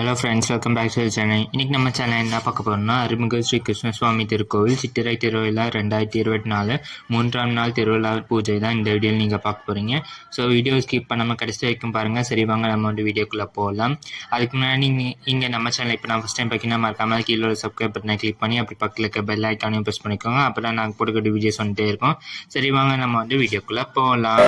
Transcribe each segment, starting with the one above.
Hello friends, welcome back to channel. இன்றைக்கி நம்ம channel என்ன பார்க்க போகிறோம்னா, அருள்மிகு ஸ்ரீ கிருஷ்ணசுவாமி திருக்கோவில் சித்திரை திருவிழா 2024 3ஆம் நாள் திருவிழா பூஜை தான் இந்த வீடியோவில் நீங்கள் பார்க்க போகிறீங்க. ஸோ வீடியோ ஸ்கிப் பண்ணாமல் கடைசி வரைக்கும் பாருங்கள். சரி, வாங்க நம்ம வந்து வீடியோக்குள்ளே போகலாம். அதுக்கு முன்னாடி நீங்கள் இங்கே நம்ம சேனல் இப்போ நான் ஃபஸ்ட் டைம் பார்த்திங்கன்னா மறக்காமல் கீழே ஒரு சப்ஸ்கிரைப் பட்டனை கிளிக் பண்ணி அப்படி பக்கத்தில் இருக்க பெல் ஐக்கானையும் ப்ரெஸ் பண்ணிக்கோங்க. அப்போ தான் நாங்கள் போட்டுக்கிட்டு வீடியோஸ் வந்துட்டே இருக்கோம். சரி, வாங்க நம்ம வந்து வீடியோக்குள்ளே போகலாம்.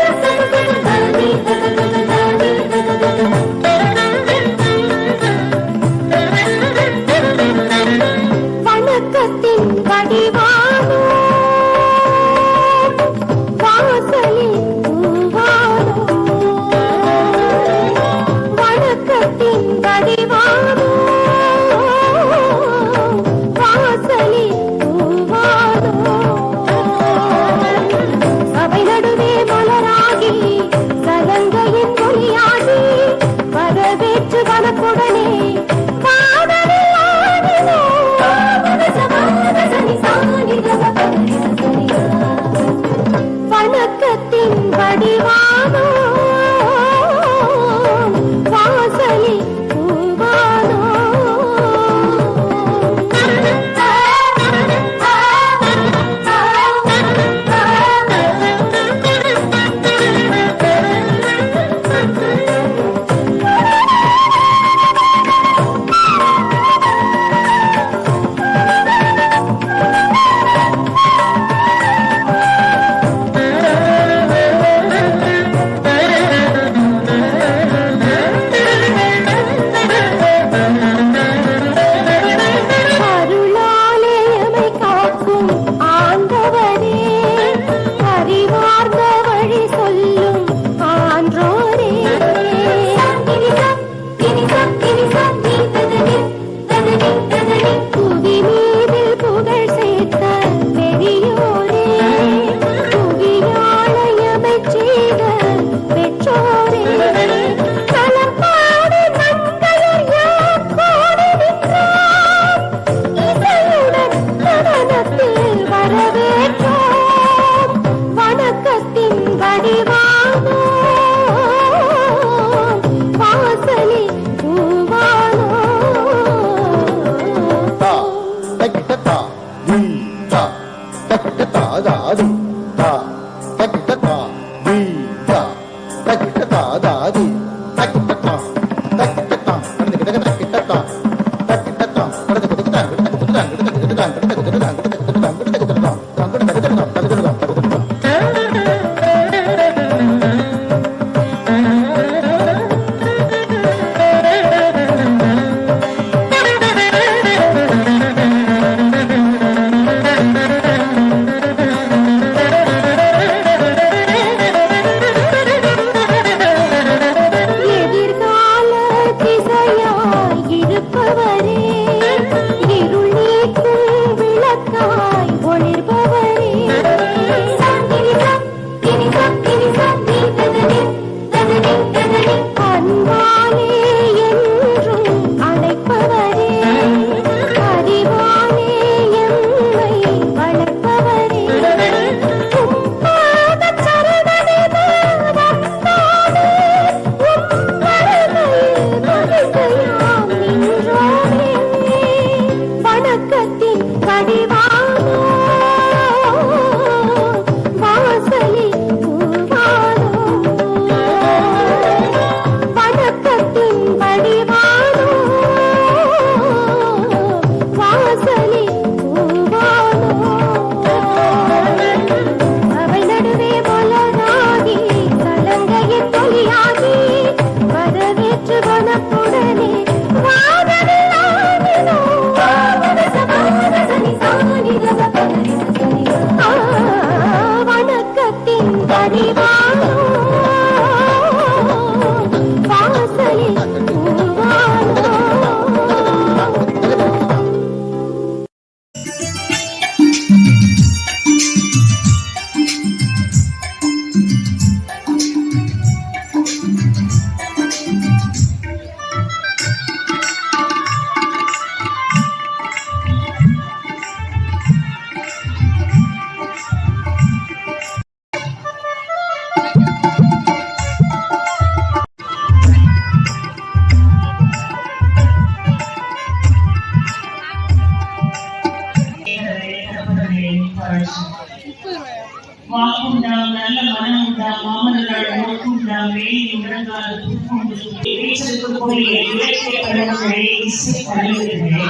வாக்குண்டாம் நல்ல மனம் உண்டாம் மாமனர்கள் நோக்குண்டாம் வேலி உடங்கால் தூக்கொண்டு வீச்சிருக்கக்கூடிய இலக்கிய கடவுளை இசை கலைஞர்களே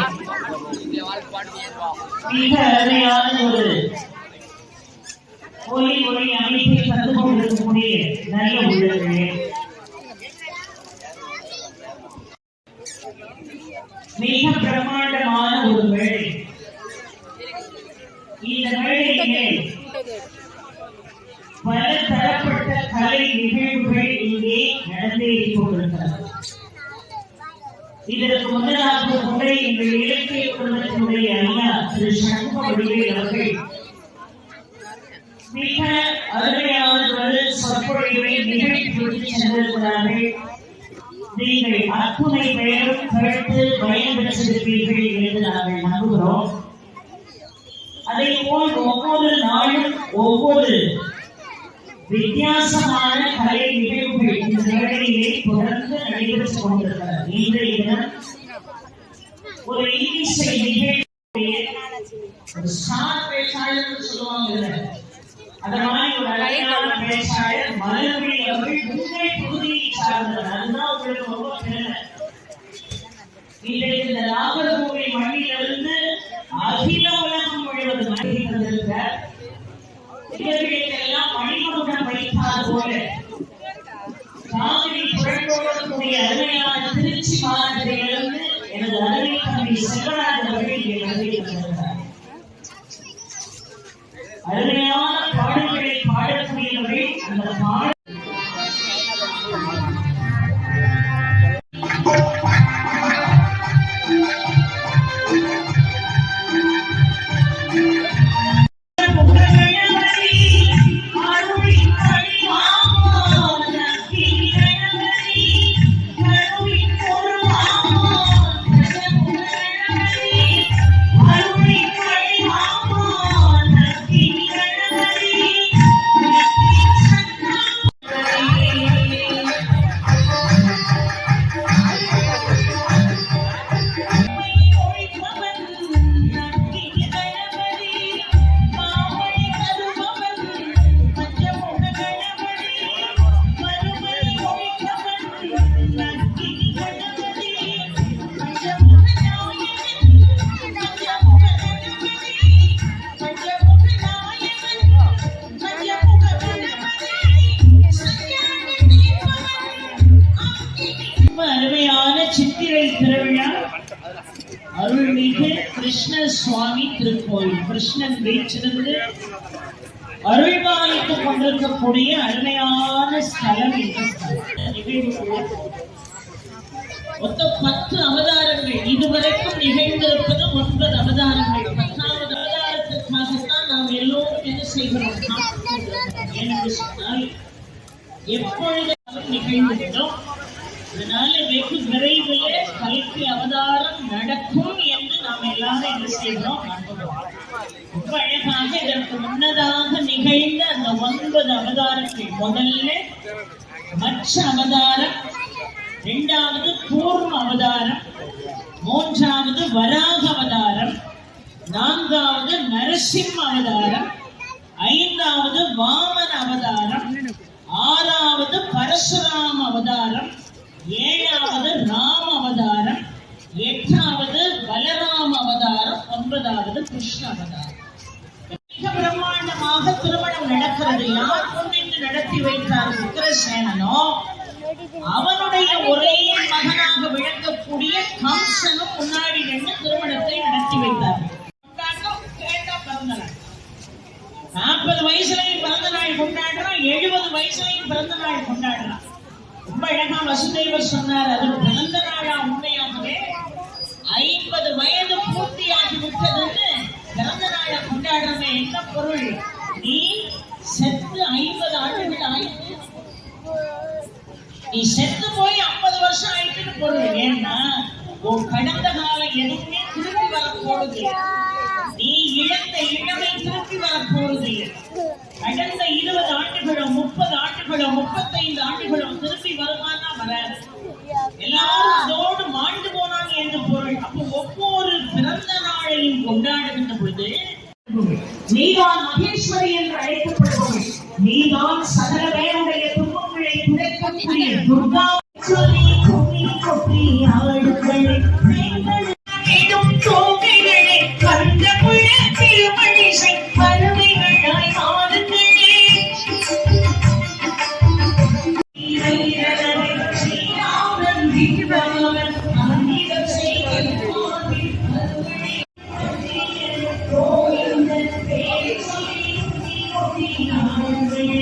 மிக அருமையான ஒரு ஒலி அமைப்பை தந்து கொண்டிருக்கக்கூடிய நல்ல உள்ளங்களே மிக பிரமாண்டமான ஒரு மேடை. இந்த மேடையிலே பல தரப்பட்ட கலை நிகழ்வுகள் இங்கே நடந்தேறிக் கொண்டிருக்கிறது. இதற்கு முன்னதாக கூட எங்கள் இலக்கிய குழுமத்தினுடைய ஐயா திரு சண்முகவடிவேல் அவர்கள் மிக அருமையான ஒரு சொற்பொழிவை நிகழ்த்தி சென்றிருக்கிறார்கள். நீங்கள் அத்துணை பெயரும் கருத்து பயன்பெற்றிருப்பீர்கள் என்று நாங்கள் நம்புகிறோம். அதை போல் ஒவ்வொரு நாளும் ஒவ்வொரு வித்தியாசமான கலை நிகழ்வுகள் இந்த வேளையிலே தொடர்ந்து நடைபெற்றுக் கொண்டிருக்கிறது. இன்றைய தினம் ஒரு இசை நிகழ்வு ஒரு ஸ்டார் பேச்சாளர் சொல்லுவாங்க. அந்த மாதிரி ஒரு அழகான பேச்சாளர் மலர்மொழி அவர்கள் முன்னே பகுதியை சார்ந்தவர். அதுதான் உங்களுக்கு ரொம்ப பெருமை. இன்றைக்கு இந்த நாகர்கோவில் மண்ணிலிருந்து அகில உலகம் முழுவதும் மண்ணில் வந்திருக்கிறார். இவர்களுக்கெல்லாம் மணிமகுடம் வைத்தார் போல காவிரி புரண்டோடக்கூடிய அருமையான திருச்சி மாநகரிலிருந்து எனது அருமை தம்பி செல்வராஜ் அவர்கள் இங்கே வருகை தந்திருக்கிறார். அருமையான பாடல்களை பாடக்கூடியவர்கள் அந்த பாடல் சித்திரை திருவிழா அருள்மிகு கிருஷ்ண சுவாமி திருக்கோயில் கிருஷ்ணன் வீச்சிலிருந்து அருள்பாலித்துக் கொண்டிருக்கக்கூடிய அருமையான ஸ்தலம் இந்த நிகழ்வுக்குள்ள மொத்தம் 10 அவதாரங்கள் இதுவரைக்கும் நிகழ்ந்திருப்பது 9 அவதாரங்கள். 10வது அவதாரத்திற்காகத்தான் நாம் எல்லோரும் என்ன செய்கிறோம் என்று சொன்னால் எப்பொழுது நிகழ்ந்திருந்தோம். அதனால வெகு விரைவில் கல்கி அவதாரம் நடக்கும் என்று நாம் எல்லாரும் என்ன செய்கிறோம் நம்புகிறோம். ரொம்ப அழகாக இதற்கு முன்னதாக நிகழ்ந்த அந்த 9 அவதாரங்கள் முதல்ல மச்ச அவதாரம், 2வது கூர்ம அவதாரம், 3வது வராக அவதாரம், 4வது நரசிம்ம அவதாரம், 5வது வாமன அவதாரம், 6வது பரசுராம அவதாரம், 7வது ராம அவதாரம், 8வது பலராம அவதாரம், 9வது கிருஷ்ண அவதாரம். மிக பிரம்மாண்டமாக திருமணம் நடக்கிறது. யார் முன்னின்று நடத்தி வைத்தார் உக்கிரசேனனோ அவனுடைய ஒரே மகனாக விளங்கக்கூடிய கம்சனும் முன்னாடி நின்று திருமணத்தை நடத்தி வைத்தார். 40 வயசுலையும் பிறந்த நாள் கொண்டாடுறான், 70 வயசுலையும் பிறந்த நாள் கொண்டாடுறான். ரொம்ப அழகா வசுதேவர் சொன்னார். அது பிறந்த நாளா உண்மையாகவே 50 வயது பூர்த்தியாகி விட்டதுன்னு பிறந்த நாளை கொண்டாடுறமே என்ன பொருள்? நீ செத்து 50 ஆண்டுகள் ஆயிட்டு, நீ செத்து போய் 50 வருஷம் ஆயிட்டுன்னு பொருள். ஏன்னா உன் கடந்த காலம் எதுவுமே திருப்பி வரப்போறது, நீ இழந்த இளமை திருப்பி வரப்போறது. கடந்த 20 ஆண்டுகளும் 30 ஆண்டுகளும் 35 ஆண்டுகளும் திருப்பி வருமானா வராது. எல்லாரும் அதோடு மாண்டு போனாங்க என்று பொருள். அப்போ ஒவ்வொரு பிறந்த நாளையும் கொண்டாடுகின்ற பொழுது நீதான் பரமேஸ்வரி என்று அழைக்கப்படுபவள். நீதான் சகல பேருடைய துன்பங்களை துடைக்கக்கூடிய துர்கா. சொல்லி கொப்பி கொப்பி ஆடுகளே இடும் தோகைகளே கண்ட புள்ள திருமணிசை பறவைகளாய் ஆடுகளே. ஸ்ரீராமன் தீபராமன் அநீதம் செய்வது கோவிந்தன் பேரை சொல்லி கொப்பி ஆடுகளே.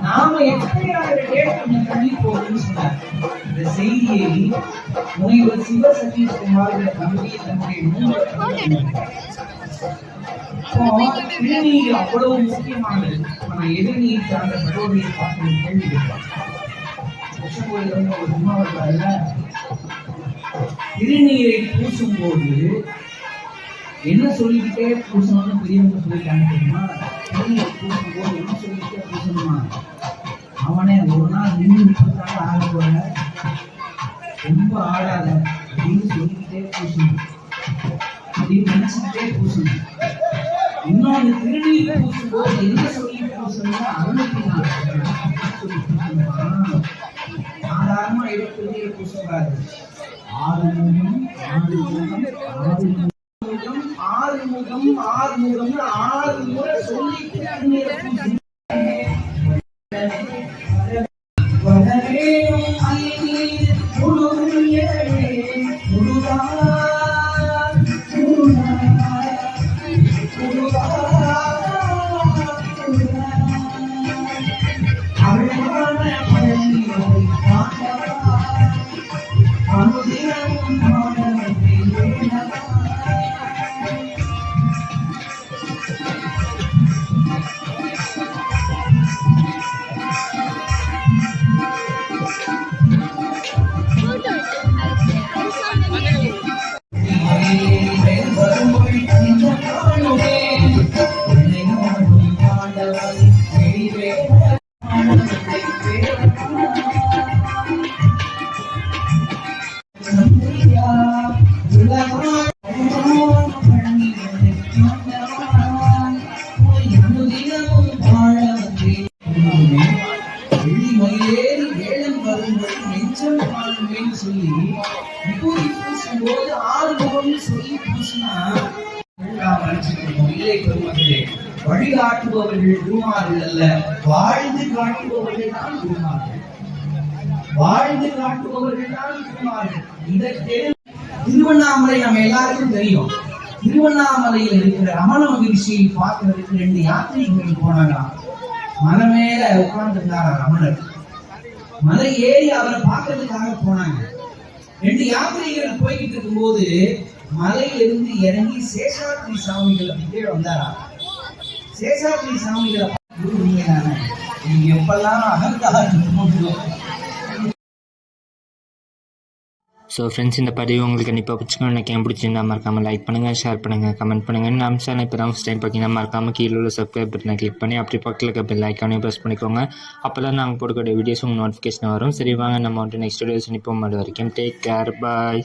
நாம எப்படி பண்ணி போகுதுன்னு சொன்னார். இந்த செய்தியை முனைவர் சிவ சதீஷ்குமார் தம்பி தன்னுடைய திருநீர் அவ்வளவு முக்கியமானது. நான் எதிர்நீர் சார்ந்த கடவுளை பார்த்து கேள்வி கேட்பேன். ஒரு மாவட்டத்தில் திருநீரை பூசும் போது என்ன சொல்லிக்கிட்டே பூசணும்னு பெரியவங்க சொல்லிட்டாங்க தெரியுமா? திருநீரை பூசும் போது என்ன சொல்லிக்கிட்டே பூசணுமா? அவனே ஒரு நாள் நின்று விட்டுட்டாங்க, ஆக போல ரொம்ப ஆடாத அப்படின்னு சொல்லிக்கிட்டே பூசணும், அப்படின்னு நினைச்சுக்கிட்டே பூசணும். இன்னொன்று திருநீர் பூசும் போது என்ன சொல்லி பூசணும்னா அருளுக்கு சொல்லி பூசணுமா? சாதாரண இடத்துலயே பூசக்கூடாது. 6 முகம் 6 முகம் 6 ஆறுமுகம்னு 6 முறை சொல்லிட்டு திருநீரை பூசி வடவேணும் ஐநீர் முழுமையே முழுதா சொல்லி விபூதி பூசும்போது ஆறுமுகம்னு சொல்லி பூசினா நாம் நினைச்சிருக்கோம். இல்லை பெருமக்களே, வழிகாட்டுபவர்கள் குருமார்கள் அல்ல, வாழ்ந்து காட்டுபவர்கள் தான் குருமார்கள். வாழ்ந்து காட்டுபவர்கள் தான் குருமார்கள். இதற்கு திருவண்ணாமலை நம்ம எல்லாருக்கும் தெரியும். திருவண்ணாமலையில் இருக்கிற ரமண மகிழ்ச்சியை பார்க்கறதுக்கு 2 யாத்திரிகள் போனாங்க. மலை மேல உட்கார்ந்து இருந்தாரா ரமணர். மலை ஏறி அவரை பார்க்கறதுக்காக போனாங்க. 2 யாத்திரிகள் போய்கிட்டு இருக்கும்போது மலையிலிருந்து இறங்கி சேஷாத்ரி சாமிகள் அப்படி கீழே வந்தாரா. சேஷாத்ரி சாமிகளை நீங்க தானே, நீங்க எப்பெல்லாம் அகங்காரம். ஸோ ஃப்ரெண்ட்ஸ், இந்த பதிவு உங்களுக்கு கண்டிப்பாக பிடிச்சிக்கணும். எனக்கு ஏன் பிடிச்சிருந்தா மறக்காமல் லைக் பண்ணுங்கள், ஷேர் பண்ணுங்கள், கமெண்ட் பண்ணுங்கள். நம்ம சேனல் இப்போ தான் ஃபஸ்ட் டைம் பார்த்தீங்கன்னா மறக்காமல் கீழே உள்ள சப்ஸ்கிரைப் பட்டனை கிளிக் பண்ணி அப்படி பக்கத்தில் இருக்க பெல் ஐக்கானையும் ப்ரெஸ் பண்ணிக்கோங்க. அப்போ தான் நாங்கள் போடக்கூடிய வீடியோஸ் உங்களுக்கு நோட்டிஃபிகேஷன் வரும். சரி வாங்க, நம்ம வந்துட்டு நெக்ஸ்ட் வீடியோஸ் நிற்போம். அது வரைக்கும் டேக் கேர், பாய்.